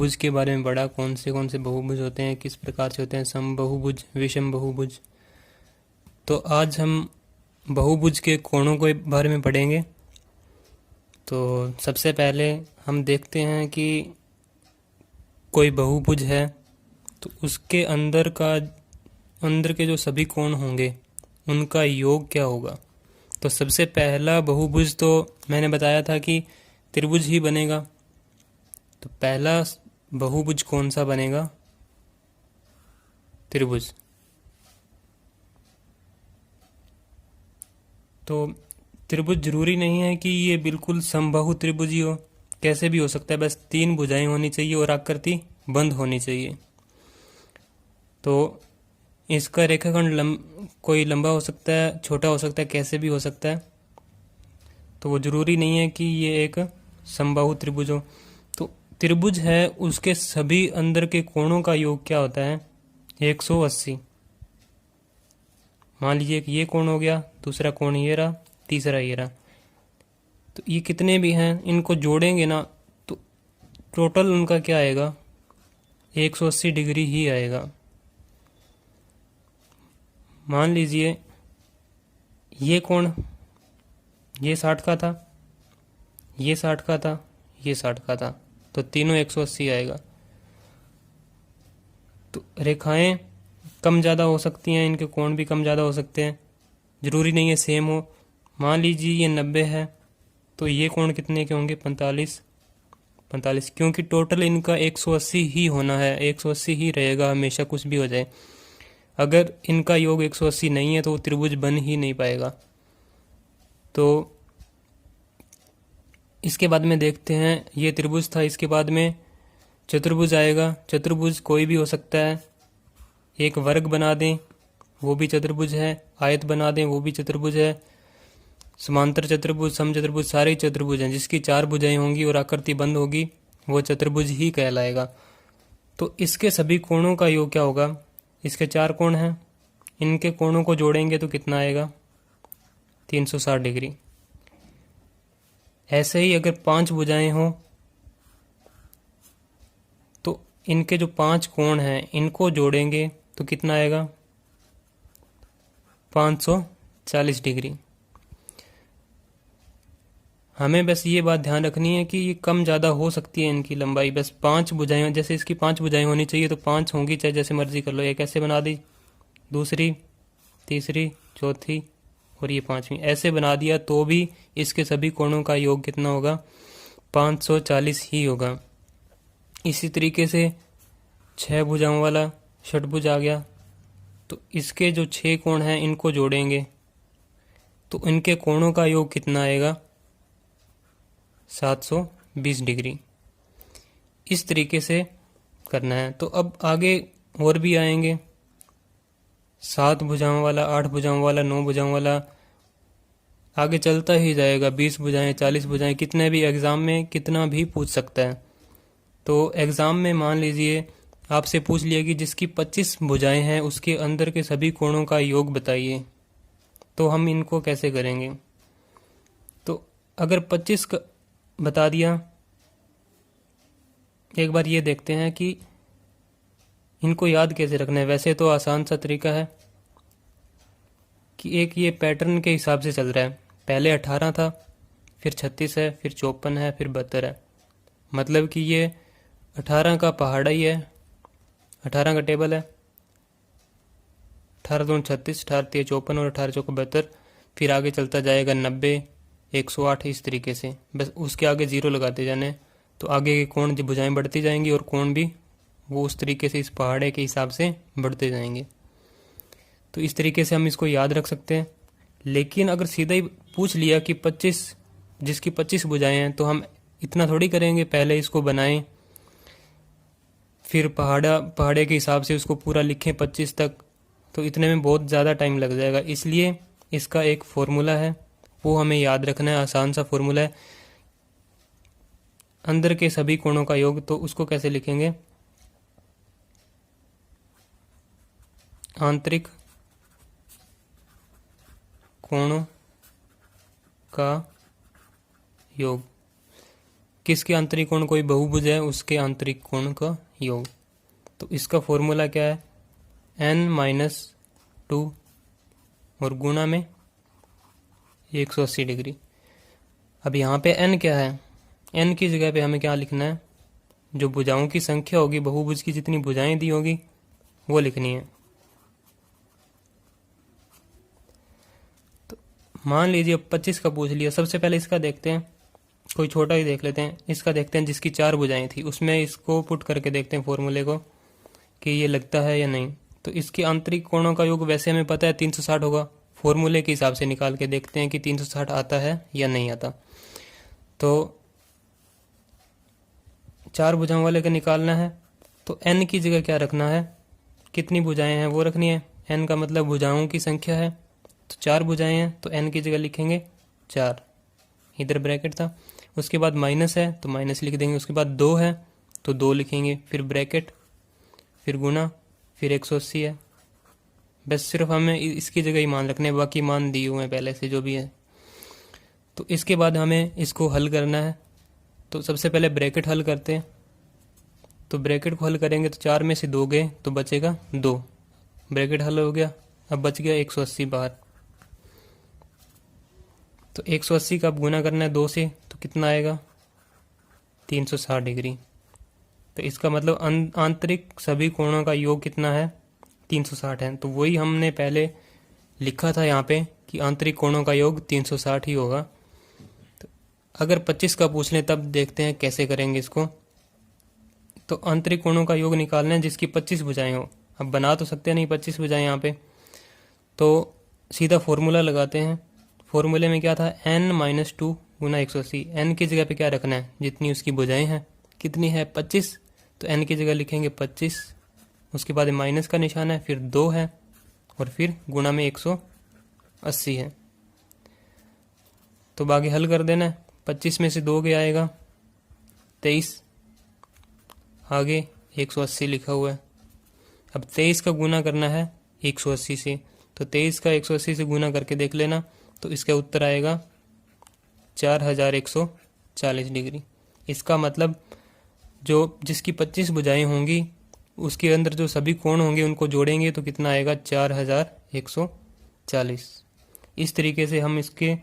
बहुभुज के बारे में पढ़ा, कौन से बहुभुज होते हैं, किस प्रकार से होते हैं, समबहुभुज, विषम बहुभुज। तो आज हम बहुभुज के कोणों के बारे में पढ़ेंगे। तो सबसे पहले हम देखते हैं कि कोई बहुभुज है तो उसके अंदर के जो सभी कोण होंगे उनका योग क्या होगा। तो सबसे पहला बहुभुज तो मैंने बताया था कि त्रिभुज ही बनेगा। तो पहला बहुभुज कौन सा बनेगा? त्रिभुज। तो त्रिभुज जरूरी नहीं है कि ये बिल्कुल समबाहु त्रिभुज ही हो, कैसे भी हो सकता है, बस 3 भुजाएं होनी चाहिए और आकृति बंद होनी चाहिए। तो इसका रेखाखंड कोई लंबा हो सकता है, छोटा हो सकता है, कैसे भी हो सकता है। तो वो जरूरी नहीं है कि ये एक समबाहु त्रिभुज हो। तो त्रिभुज है उसके सभी अंदर के कोणों का योग क्या होता है? 180। मान लीजिए कि ये कोण हो गया, दूसरा कोण ये रहा, तीसरा ये रहा। तो ये कितने भी हैं इनको जोड़ेंगे ना तो टोटल उनका क्या आएगा? 180 डिग्री ही आएगा। मान लीजिए ये कोण ये 60 का था, ये 60 का था, ये 60 का था, तो तीनों 180 आएगा। तो रेखाएं कम ज़्यादा हो सकती हैं, इनके कोण भी कम ज़्यादा हो सकते हैं, जरूरी नहीं है सेम हो। मान लीजिए ये 90 है तो ये कोण कितने के होंगे? 45, क्योंकि टोटल इनका 180 ही होना है, 180 ही रहेगा हमेशा, कुछ भी हो जाए। अगर इनका योग 180 नहीं है तो वो त्रिभुज बन ही नहीं पाएगा। तो इसके बाद में देखते हैं, ये त्रिभुज था, इसके बाद में चतुर्भुज आएगा। चतुर्भुज कोई भी हो सकता है, एक वर्ग बना दें वो भी चतुर्भुज है, आयत बना दें वो भी चतुर्भुज है, समांतर चतुर्भुज, समचतुर्भुज, सारे चतुर्भुज हैं। जिसकी 4 भुजाएं होंगी और आकृति बंद होगी वो चतुर्भुज ही कहलाएगा। तो इसके सभी कोणों का योग क्या होगा? इसके 4 कोण हैं, इनके कोणों को जोड़ेंगे तो कितना आएगा? 360 डिग्री। ऐसे ही अगर 5 भुजाएं हों तो इनके जो 5 कोण हैं इनको जोड़ेंगे तो कितना आएगा? 540 डिग्री। हमें बस ये बात ध्यान रखनी है कि ये कम ज़्यादा हो सकती है इनकी लंबाई। बस 5 भुजाएं, जैसे इसकी 5 भुजाएं होनी चाहिए तो 5 होंगी, चाहे जैसे मर्जी कर लो। एक ऐसे बना दी, दूसरी, तीसरी, चौथी और ये 5वीं, ऐसे बना दिया तो भी इसके सभी कोणों का योग कितना होगा? 540 ही होगा। इसी तरीके से 6 भुजाओं वाला षटभुज आ गया, तो इसके जो 6 कोण हैं इनको जोड़ेंगे तो इनके कोणों का योग कितना आएगा? 720 डिग्री। इस तरीके से करना है। तो अब आगे और भी आएंगे, 7 भुजाओं वाला, 8 भुजाओं वाला, 9 भुजाओं वाला, आगे चलता ही जाएगा। 20 भुजाएं, 40 भुजाएं, कितने भी एग्ज़ाम में कितना भी पूछ सकता है। तो एग्ज़ाम में मान लीजिए आपसे पूछ लिया कि जिसकी 25 भुजाएं हैं उसके अंदर के सभी कोणों का योग बताइए, तो हम इनको कैसे करेंगे? तो अगर 25 बता दिया, एक बार ये देखते हैं कि इनको याद कैसे रखना है। वैसे तो आसान सा तरीका है कि एक ये पैटर्न के हिसाब से चल रहा है, पहले 18 था, फिर 36 है, फिर 54 है, फिर 72 है। मतलब कि ये 18 का पहाड़ा ही है, 18 का टेबल है, 18 दूनी 36, 18 तिया 54 और 18 चौको 72। फिर आगे चलता जाएगा 90, 108, इस तरीके से। बस उसके आगे 0 लगाते जाने, तो आगे के कोण जो भुजाएं बढ़ती जाएंगी और कोण भी वो उस तरीके से इस पहाड़े के हिसाब से बढ़ते जाएंगे। तो इस तरीके से हम इसको याद रख सकते हैं। लेकिन अगर सीधा ही पूछ लिया कि 25, जिसकी 25 भुजाएं हैं, तो हम इतना थोड़ी करेंगे, पहले इसको बनाएं, फिर पहाड़े के हिसाब से उसको पूरा लिखें 25 तक, तो इतने में बहुत ज़्यादा टाइम लग जाएगा। इसलिए इसका एक फॉर्मूला है, वो हमें याद रखना है। आसान सा फॉर्मूला है, अंदर के सभी कोणों का योग। तो उसको कैसे लिखेंगे? आंतरिक कोणों का योग। किसके आंतरिक कोण कोई बहुभुज है उसके आंतरिक कोण का योग। तो इसका फॉर्मूला क्या है, n-2 और गुणा में 180 डिग्री। अब यहाँ पे n क्या है, n की जगह पे हमें क्या लिखना है, जो भुजाओं की संख्या होगी बहुभुज की जितनी भुजाएं दी होगी वो लिखनी है। तो मान लीजिए 25 का पूछ लिया, सबसे पहले इसका देखते हैं, कोई छोटा ही देख लेते हैं। इसका देखते हैं जिसकी 4 भुजाएं थी, उसमें इसको पुट करके देखते हैं फॉर्मूले को कि ये लगता है या नहीं। तो इसके आंतरिक कोणों का योग वैसे हमें पता है 360 होगा, फॉर्मूले के हिसाब से निकाल के देखते हैं कि 360 आता है या नहीं आता। तो 4 भुजाओं वाले का निकालना है, तो n की जगह क्या रखना है, कितनी भुजाएं हैं वो रखनी है। n का मतलब भुजाओं की संख्या है, तो 4 भुजाएं हैं तो n की जगह लिखेंगे 4, इधर ब्रैकेट था। उसके बाद माइनस है तो माइनस लिख देंगे, उसके बाद 2 है तो 2 लिखेंगे, फिर ब्रैकेट, फिर गुना, फिर 180 है। बस सिर्फ हमें इसकी जगह ही मान रखने, बाकी मान दिए हुए हैं पहले से जो भी है। तो इसके बाद हमें इसको हल करना है। तो सबसे पहले ब्रैकेट हल करते हैं। तो ब्रैकेट को हल करेंगे तो 4 में से 2 गए तो बचेगा 2, ब्रैकेट हल हो गया। अब बच गया 180 बाहर। तो 180 का अब गुना करना है 2 से, तो कितना आएगा 360 डिग्री। तो इसका मतलब आंतरिक सभी कोणों का योग कितना है 360 है। तो वही हमने पहले लिखा था यहाँ पे कि आंतरिक कोणों का योग 360 ही होगा। तो अगर 25 का पूछ लें तब देखते हैं कैसे करेंगे इसको। तो आंतरिक कोणों का योग निकालना है जिसकी 25 भुजाएं हो। अब बना तो सकते नहीं 25 भुजाएं यहाँ पे, तो सीधा फॉर्मूला लगाते हैं। फॉर्मूले में क्या था, n-2 गुना 180। n की जगह पे क्या रखना है, जितनी उसकी भुजाएं हैं, कितनी है 25, तो n की जगह लिखेंगे 25। उसके बाद माइनस का निशान है, फिर 2 है और फिर गुणा में 180 है। तो बाकी हल कर देना है। 25 में से 2 गया आएगा 23, आगे 180 लिखा हुआ है। अब 23 का गुना करना है 180 से, तो 23 का 180 से गुना करके देख लेना, तो इसका उत्तर आएगा 4140 डिग्री। इसका मतलब जो जिसकी 25 भुजाएं होंगी उसके अंदर जो सभी कोण होंगे उनको जोड़ेंगे तो कितना आएगा 4140। इस तरीके से हम इसके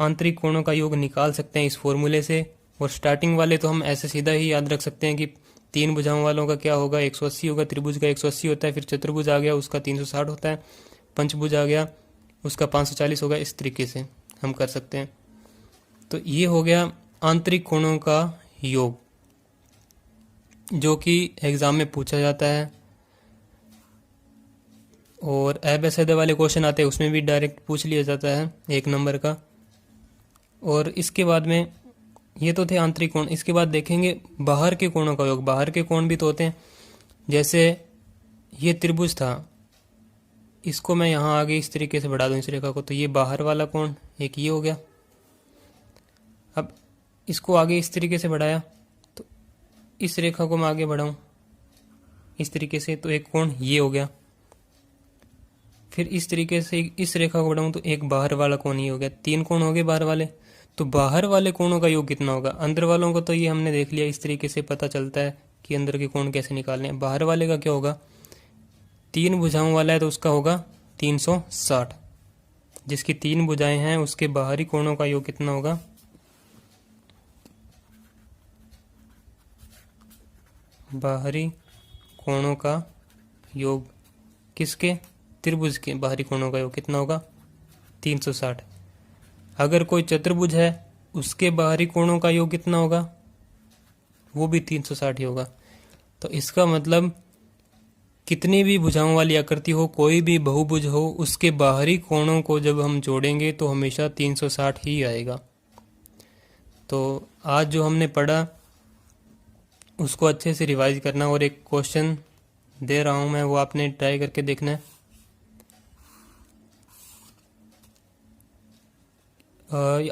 आंतरिक कोणों का योग निकाल सकते हैं इस फॉर्मूले से। और स्टार्टिंग वाले तो हम ऐसे सीधा ही याद रख सकते हैं कि 3 भुजाओं वालों का क्या होगा 180 होगा, त्रिभुज का 180 होता है, फिर चतुर्भुज आ गया उसका 360 होता है, पंचभुज आ गया उसका 540 होगा। इस तरीके से हम कर सकते हैं। तो ये हो गया आंतरिक कोणों का योग, जो कि एग्जाम में पूछा जाता है। और अबैसिडा वाले क्वेश्चन आते हैं उसमें भी डायरेक्ट पूछ लिया जाता है 1 नंबर का। और इसके बाद में ये तो थे आंतरिक कोण। इसके बाद देखेंगे बाहर के कोणों का योग। बाहर के कोण भी तो होते हैं, जैसे ये त्रिभुज था, इसको मैं यहाँ आगे इस तरीके से बढ़ा दूं इस रेखा को, तो ये बाहर वाला कोण एक ये हो गया। अब इसको आगे इस तरीके से बढ़ाया तो इस रेखा को मैं आगे बढ़ाऊं इस तरीके से, तो एक कोण ये हो गया। फिर इस तरीके से इस रेखा को बढ़ाऊं तो एक बाहर वाला कोण ये हो गया। 3 कोण हो गए बाहर वाले। तो बाहर वाले कोणों का योग कितना होगा, अंदर वालों को तो ये हमने देख लिया, इस तरीके से पता चलता है कि अंदर के कोण कैसे निकालने हैं। बाहर वाले का क्या होगा, 3 भुजाओं वाला है तो उसका होगा 360। जिसकी 3 भुजाएं हैं उसके बाहरी कोणों का योग कितना होगा, बाहरी कोणों का योग किसके, त्रिभुज के बाहरी कोणों का योग कितना होगा 360। अगर कोई चतुर्भुज है उसके बाहरी कोणों का योग कितना होगा, वो भी 360 ही होगा। तो इसका मतलब कितनी भी भुजाओं वाली आकृति हो, कोई भी बहुभुज हो, उसके बाहरी कोणों को जब हम जोड़ेंगे तो हमेशा 360 ही आएगा। तो आज जो हमने पढ़ा उसको अच्छे से रिवाइज करना, और एक क्वेश्चन दे रहा हूं मैं, वो आपने ट्राई करके देखना है।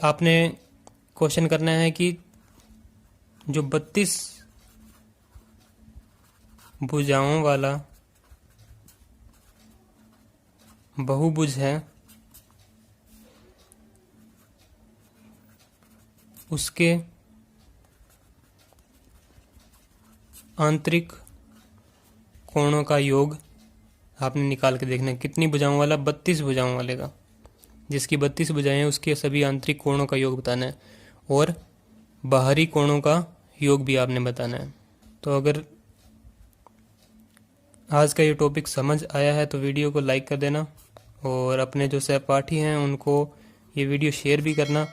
आपने क्वेश्चन करना है कि जो 32 भुजाओं वाला बहुभुज है उसके आंतरिक कोणों का योग आपने निकाल के देखना है। कितनी भुजाओं वाला? 32 भुजाओं वाले का। जिसकी 32 भुजाएं हैं उसके सभी आंतरिक कोणों का योग बताना है और बाहरी कोणों का योग भी आपने बताना है। तो अगर आज का ये टॉपिक समझ आया है तो वीडियो को लाइक कर देना और अपने जो सहपाठी हैं उनको ये वीडियो शेयर भी करना।